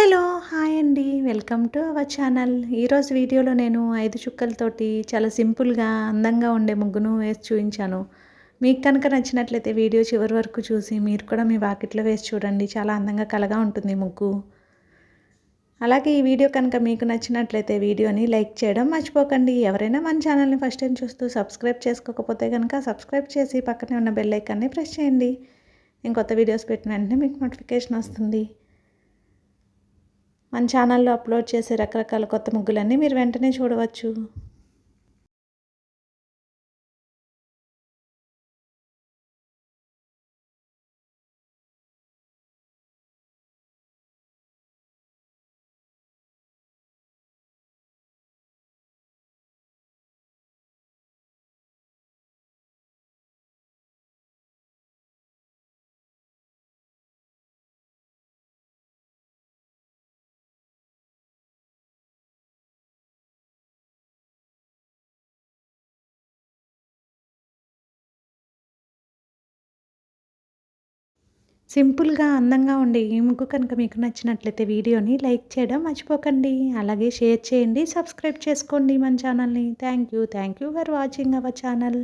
Hello! Hi అండి. Welcome to our channel. ఈరోజు వీడియోలో నేను 5 చుక్కలతోటి చాలా సింపుల్‌గా, అందంగా ఉండే ముగ్గును వేసి చూయించాను. మీకు కనుక నచ్చినట్లయితే వీడియో చివరి వరకు చూసి మీరు కూడా మీ వాకిట్లో వేసి చూడండి. చాలా అందంగా కళగా ఉంటుంది ఈ ముగ్గు. అలాగే ఈ వీడియో కనుక మీకు నచ్చినట్లయితే వీడియోని లైక్ చేయడం మర్చిపోకండి. ఎవరైనా మన ఛానల్‌ని ఫస్ట్ టైం చూస్తూ సబ్స్క్రైబ్ చేసుకోకపోతే గనుక సబ్స్క్రైబ్ చేసి పక్కనే ఉన్న బెల్ ఐకాన్‌ని ప్రెస్ చేయండి. నేను కొత్త వీడియోస్ పెట్టిన వెంటనే మీకు నోటిఫికేషన్ వస్తుంది. మన ఛానల్లో అప్లోడ్ చేసే రకరకాల కొత్త ముగ్గులన్నీ మీరు వెంటనే చూడవచ్చు. సింపుల్‌గా, అందంగా ఉండే ఈ ముగ్గు కనుక మీకు నచ్చినట్లయితే వీడియోని లైక్ చేయడం మర్చిపోకండి. అలాగే షేర్ చేయండి, సబ్స్క్రైబ్ చేసుకోండి మన ఛానల్‌ని. Thank you for watching our channel.